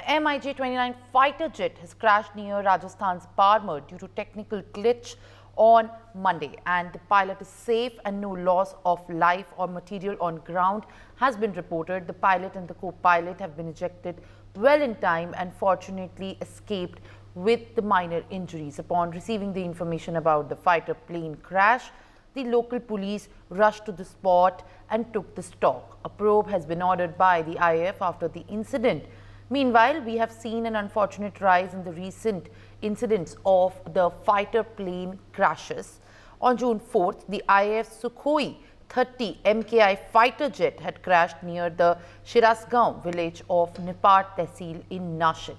MiG-29 fighter jet has crashed near Rajasthan's Barmer due to technical glitch on Monday, and the pilot is safe and no loss of life or material on ground has been reported. The pilot and the co-pilot have been ejected well in time and fortunately escaped with the minor injuries. Upon receiving the information about the fighter plane crash, the local police rushed to the spot and took the stock. A probe has been ordered by the IAF after the incident. Meanwhile, we have seen an unfortunate rise in the recent incidents of the fighter plane crashes. On June 4th, the IAF Sukhoi 30 MKI fighter jet had crashed near the Shirasgaon village of Nipar Tehsil in Nashik.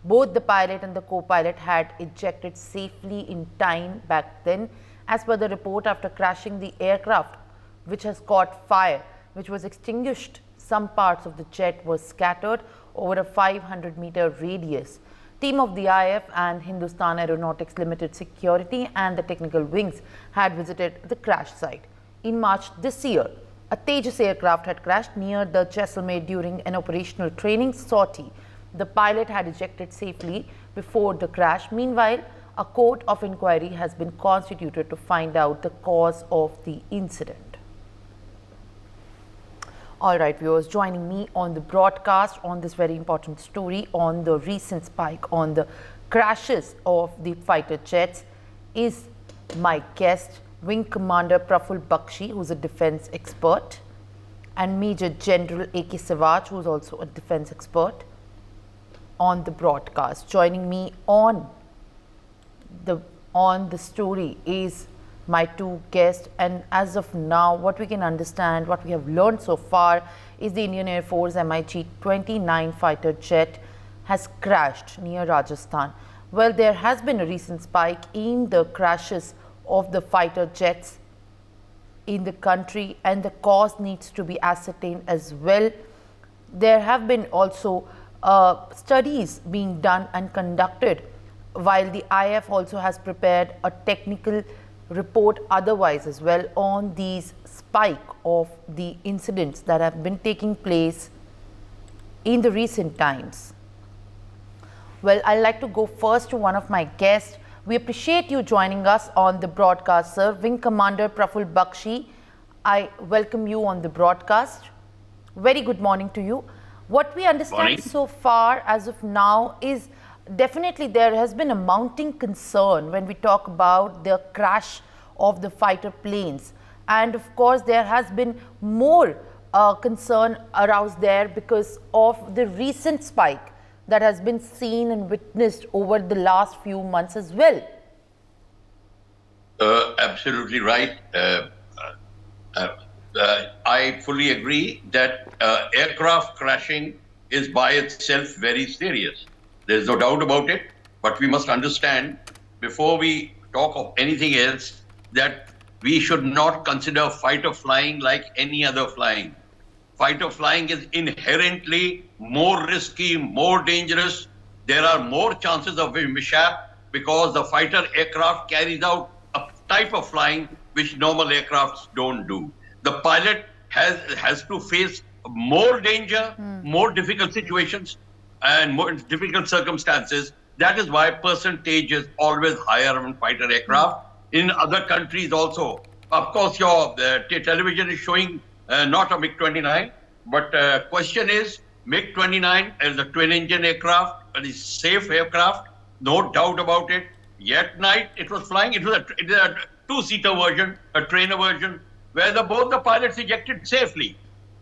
Both the pilot and the co-pilot had ejected safely in time back then. As per the report, after crashing, the aircraft, which has caught fire, which was extinguished, some parts of the jet were scattered over a 500-meter radius. Team of the IAF and Hindustan Aeronautics Limited Security and the technical wings had visited the crash site. In March this year, a Tejas aircraft had crashed near the Jaisalmer during an operational training sortie. The pilot had ejected safely before the crash. Meanwhile, a court of inquiry has been constituted to find out the cause of the incident. All right, viewers, joining me on the broadcast on this very important story on the recent spike on the crashes of the fighter jets is my guest, Wing Commander Praful Bakshi, who's a defense expert, and Major General A.K. Sawaj, who's also a defense expert, on the broadcast. Joining me on the story is my two guests, and as of now, what we can understand, what we have learned so far is the Indian Air Force MiG-29 fighter jet has crashed near Rajasthan. Well, there has been a recent spike in the crashes of the fighter jets in the country, and the cause needs to be ascertained as well. There have been also studies being done and conducted, while the IAF also has prepared a technical report otherwise as well on these spike of the incidents that have been taking place in the recent times. Well, I'd like to go first to one of my guests. We appreciate you joining us on the broadcast, sir. Wing Commander Praful Bakshi, I welcome you on the broadcast. Very good morning to you. What we understand so far as of now is definitely there has been a mounting concern when we talk about the crash of the fighter planes, and of course there has been more concern aroused there because of the recent spike that has been seen and witnessed over the last few months as well. Absolutely right. I fully agree that aircraft crashing is by itself very serious. There's no doubt about it, but we must understand before we talk of anything else that we should not consider fighter flying like any other flying. Fighter flying is inherently more risky, more dangerous. There are more chances of mishap because the fighter aircraft carries out a type of flying which normal aircrafts don't do. The pilot has to face more danger, more difficult situations, and more difficult circumstances. That is why percentage is always higher on fighter aircraft. In other countries also. Of course, your television is showing not a MiG-29, but question is, MiG-29 is a twin-engine aircraft, it is safe aircraft, no doubt about it. Yet night it was flying, it was a two-seater version, a trainer version, where both the pilots ejected safely.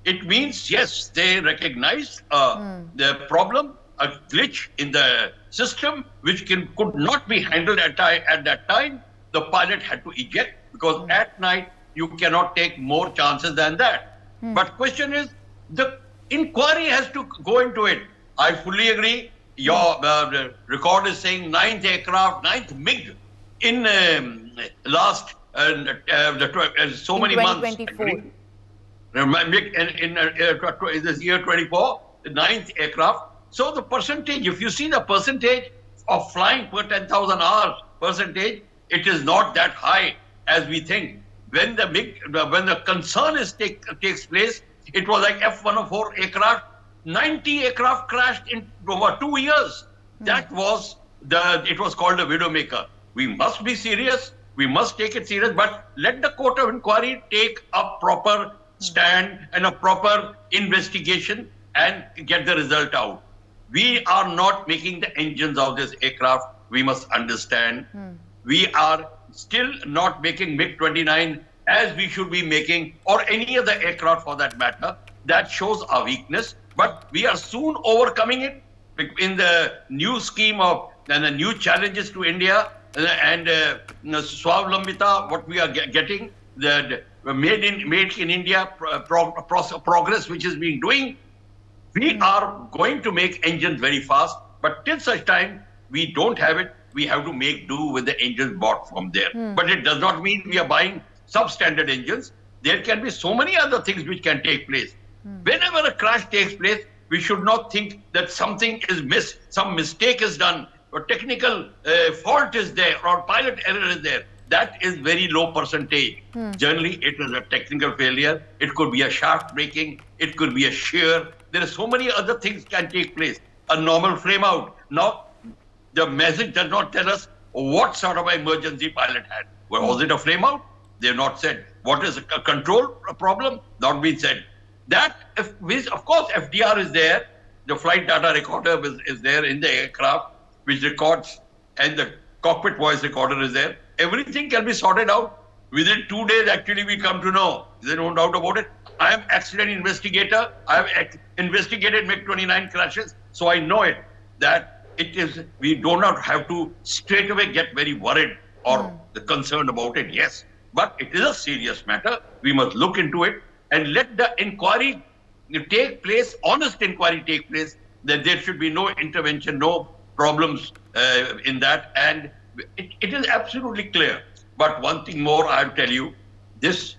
It means, yes, they recognized the problem, a glitch in the system, which could not be handled at that time. The pilot had to eject because at night you cannot take more chances than that. But question is, the inquiry has to go into it. I fully agree. Your record is saying 9th MiG in last so many months. In this year 24, the 9th aircraft. So the percentage, if you see the percentage of flying per 10,000 hours percentage, it is not that high as we think. When the concern takes place, it was like F-104 aircraft 90 aircraft crashed in over 2 years. That was it was called a widowmaker. We must be serious. We must take it serious, but let the court of inquiry take a proper stand and a proper investigation and get the result out. We are not making the engines of this aircraft. We must understand. We are still not making MiG-29 as we should be making, or any other aircraft for that matter. That shows our weakness, but we are soon overcoming it in the new scheme of and the new challenges to India and Swavlambita, what we are getting, the made in India progress which is being doing. We are going to make engines very fast, but till such time we don't have it, we have to make do with the engines bought from there. But it does not mean we are buying substandard engines. There can be so many other things which can take place. Whenever a crash takes place, we should not think that something is missed, some mistake is done, or technical fault is there, or pilot error is there. That is very low percentage. Generally, it is a technical failure. It could be a shaft breaking. It could be a shear. There are so many other things can take place. A normal flame out. Now, the message does not tell us what sort of emergency pilot had. Well, was it a flame out? They have not said. What is a control problem? Not been said. That, of course, FDR is there. The flight data recorder is there in the aircraft, which records, and the cockpit voice recorder is there. Everything can be sorted out. Within 2 days, actually, we come to know. There's no doubt about it. I am accident investigator. I have investigated MiG-29 crashes, so I know it. That it is, we do not have to straight away get very worried or concerned about it, yes. But it is a serious matter. We must look into it and let the inquiry take place, honest inquiry take place, that there should be no intervention, no problems in that. And it is absolutely clear. But one thing more, I'll tell you, this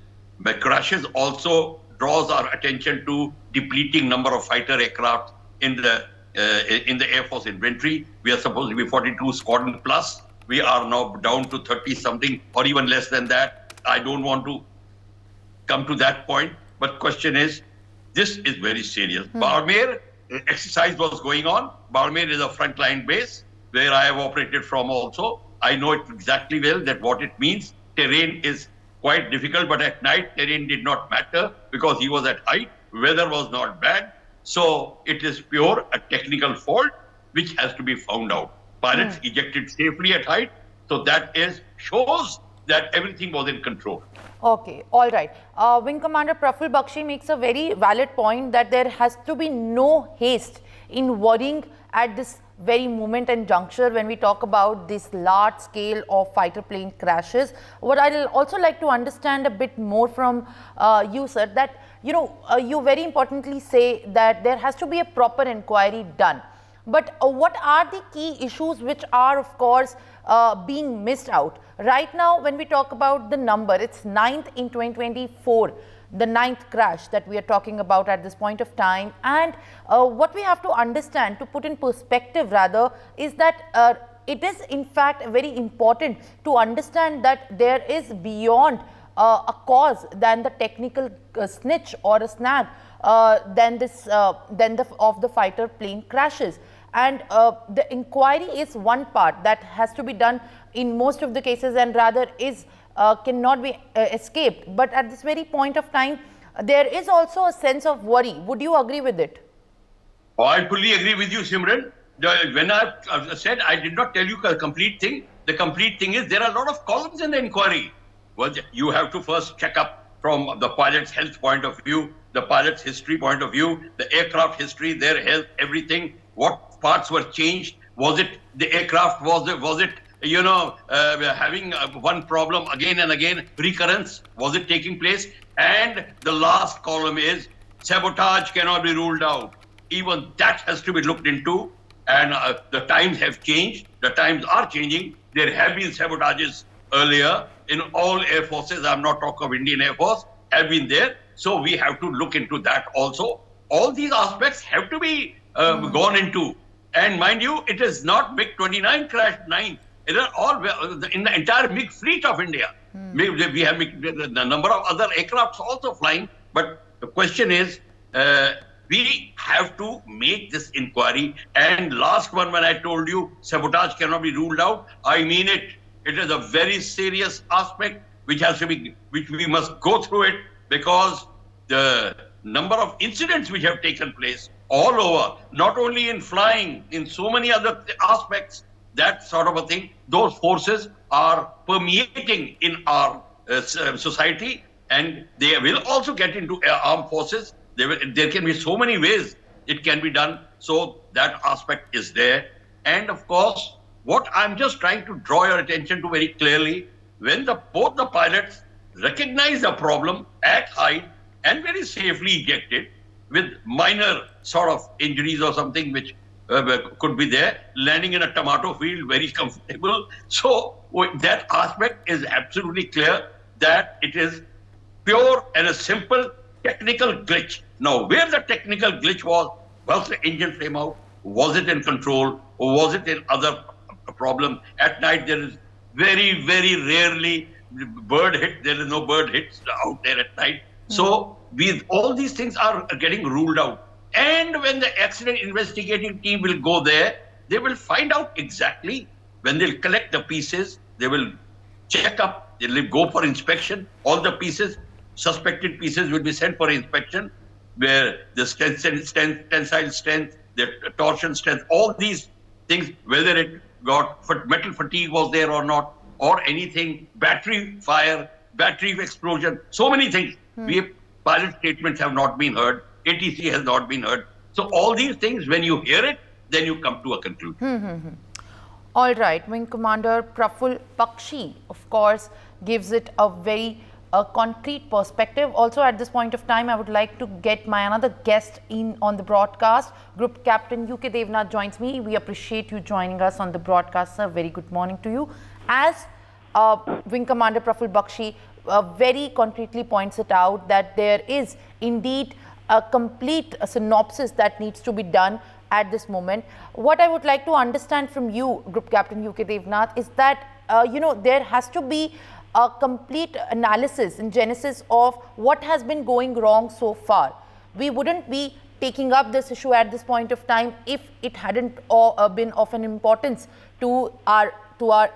crashes also draws our attention to depleting number of fighter aircraft in the Air Force inventory. We are supposed to be 42 squadron plus. We are now down to 30 something or even less than that. I don't want to come to that point, but question is, this is very serious. Barmer exercise was going on. Barmer is a frontline base where I have operated from also. I know it exactly well that what it means. Terrain is quite difficult, but at night terrain did not matter because he was at height. Weather was not bad. So it is pure a technical fault which has to be found out. Pilots ejected safely at height. So that shows that everything was in control. Okay, all right. Wing Commander Praful Bakshi makes a very valid point that there has to be no haste in worrying at this very moment and juncture when we talk about this large scale of fighter plane crashes. What I'll also like to understand a bit more from you, sir, that you very importantly say that there has to be a proper inquiry done. But what are the key issues which are, of course, being missed out? Right now, when we talk about the number, it's 9th in 2024, the 9th crash that we are talking about at this point of time. And what we have to understand, to put in perspective rather, is that it is in fact very important to understand that there is beyond a cause than the technical snitch or a snag than the fighter plane crashes. And the inquiry is one part that has to be done in most of the cases, and rather cannot be escaped. But at this very point of time, there is also a sense of worry. Would you agree with it? Oh, I fully agree with you, Simran. When I said I did not tell you the complete thing, the complete thing is there are a lot of columns in the inquiry. Well, you have to first check up from the pilot's health point of view, the pilot's history point of view, the aircraft history, their health, everything. What parts were changed? Was it the aircraft? Was it having one problem again and again? Recurrence? Was it taking place? And the last column is sabotage cannot be ruled out. Even that has to be looked into. And the times have changed. The times are changing. There have been sabotages earlier in all air forces. I'm not talking of Indian Air Force, have been there. So we have to look into that also. All these aspects have to be gone into. And mind you, it is not MiG-29 crashed 9. It are all in the entire MiG fleet of India. We have the number of other aircrafts also flying. But the question is, We have to make this inquiry. And last one, when I told you sabotage cannot be ruled out, I mean it. It is a very serious aspect which has to be, which we must go through it, because the number of incidents which have taken place all over, not only in flying, in so many other aspects, that sort of a thing, those forces are permeating in our society, and they will also get into armed forces. There can be so many ways it can be done. So that aspect is there. And of course, what I'm just trying to draw your attention to very clearly, when both the pilots recognize the problem at height and very safely ejected with minor sort of injuries or something which could be there, landing in a tomato field very comfortable. So that aspect is absolutely clear that it is pure and a simple technical glitch. Now, where the technical glitch was the engine flame out? Was it in control, or was it in other problem? At night, there is very, very rarely bird hit. There is no bird hits out there at night. So all these things are getting ruled out. And when the accident investigating team will go there, they will find out exactly. When they'll collect the pieces, they will check up, they'll go for inspection. All the pieces, suspected pieces, will be sent for inspection, where the tensile strength, the torsion strength, all these things, whether it got metal fatigue was there or not, or anything, battery fire, battery explosion, so many things. Pilot statements have not been heard, ATC has not been heard. So all these things, when you hear it, then you come to a conclusion. All right, Wing Commander Praful Bakshi, of course, gives it a very concrete perspective. Also, at this point of time, I would like to get my another guest in on the broadcast. Group Captain UK Devnath joins me. We appreciate you joining us on the broadcast, sir. Very good morning to you. As Wing Commander Praful Bakshi very concretely points it out, that there is indeed a complete synopsis that needs to be done at this moment. What I would like to understand from you, Group Captain UK Devnath, is that there has to be a complete analysis and genesis of what has been going wrong so far. We wouldn't be taking up this issue at this point of time if it hadn't been of an importance to our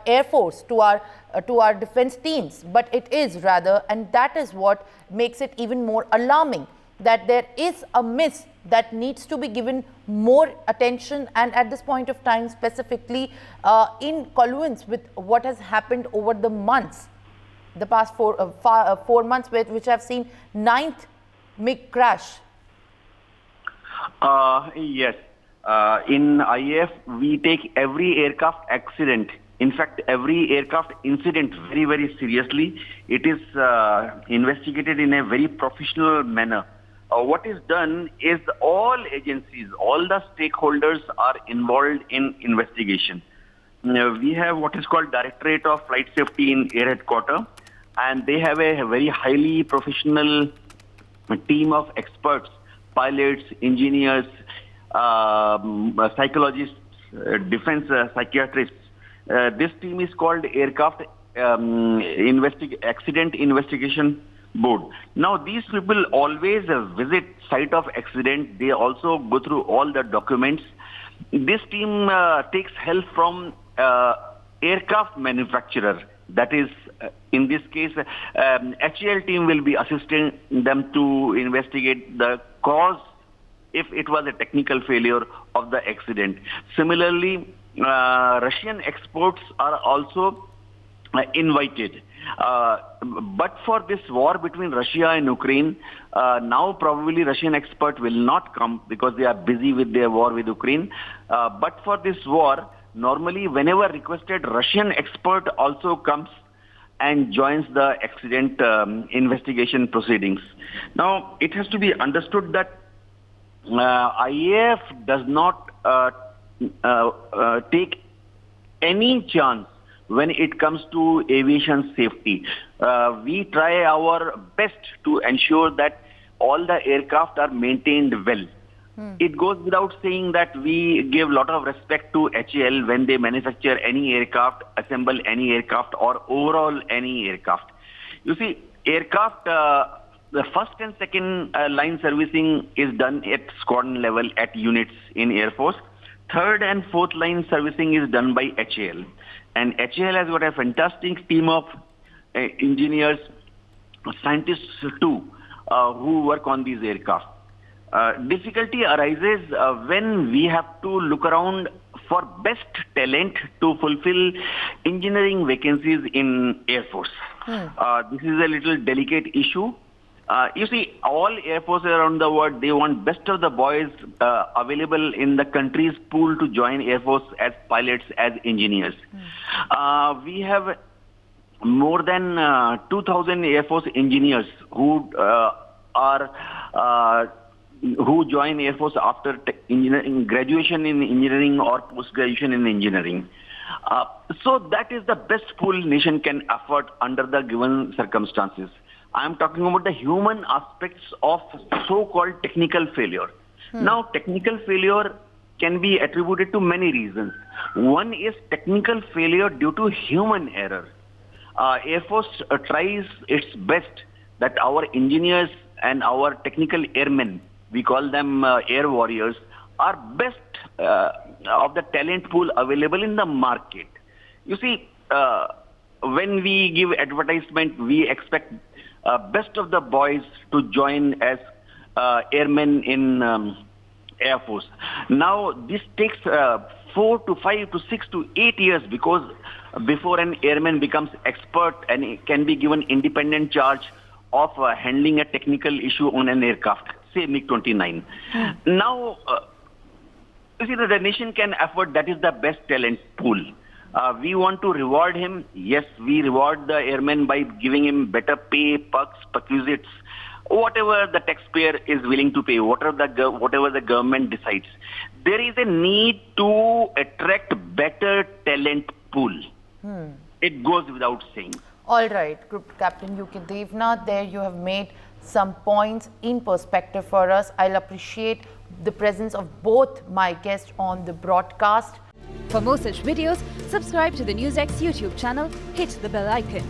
Air Force, to our defense teams, but it is rather, and that is what makes it even more alarming, that there is a miss that needs to be given more attention, and at this point of time specifically in congruence with what has happened over the months, the past 4 months, which have seen 9th MiG crash. Yes. In IAF, we take every aircraft accident, in fact, every aircraft incident very, very seriously. It is investigated in a very professional manner. What is done is all agencies, all the stakeholders are involved in investigation. We have what is called Directorate of Flight Safety in Air Headquarters, and they have a very highly professional team of experts, pilots, engineers, psychologists, defense psychiatrists. This team is called Aircraft Accident Investigation Board. Now, these people always visit site of accident. They also go through all the documents. This team takes help from aircraft manufacturer. That is, in this case, HAL team will be assisting them to investigate the cause if it was a technical failure of the accident. Similarly, Russian experts are also invited. But for this war between Russia and Ukraine, now probably Russian experts will not come because they are busy with their war with Ukraine. But for this war, normally whenever requested, Russian expert also comes and joins the accident investigation proceedings. Now, it has to be understood that IAF does not take any chance when it comes to aviation safety. We try our best to ensure that all the aircraft are maintained well. It goes without saying that we give a lot of respect to HAL when they manufacture any aircraft, assemble any aircraft, or overall any aircraft. You see, aircraft the first and second line servicing is done at squadron level at units in Air Force. Third and fourth line servicing is done by HAL. And HAL has got a fantastic team of engineers, scientists too, who work on these aircraft. Difficulty arises when we have to look around for best talent to fulfill engineering vacancies in Air Force. This is a little delicate issue. You see, all Air Forces around the world, they want best of the boys available in the country's pool to join Air Force as pilots, as engineers. We have more than 2,000 Air Force engineers who join Air Force after engineering, graduation in engineering or post-graduation in engineering. So that is the best pool nation can afford under the given circumstances. I am talking about the human aspects of so-called technical failure. Now, technical failure can be attributed to many reasons. One is technical failure due to human error. Air Force tries its best that our engineers and our technical airmen, we call them air warriors, are best of the talent pool available in the market. You see, when we give advertisement, we expect best of the boys to join as airmen in Air Force. Now, this takes 4 to 5 to 6 to 8 years before an airman becomes expert and can be given independent charge of handling a technical issue on an aircraft, say MiG-29. Now, you see, the nation can afford, that is the best talent pool. We want to reward him. Yes, we reward the airman by giving him better pay, perks, perquisites, whatever the taxpayer is willing to pay, whatever the government decides. There is a need to attract better talent pool. It goes without saying. All right, Group Captain UK Devnath, there you have made some points in perspective for us. I'll appreciate the presence of both my guests on the broadcast. For more such videos, subscribe to the NewsX YouTube channel, hit the bell icon.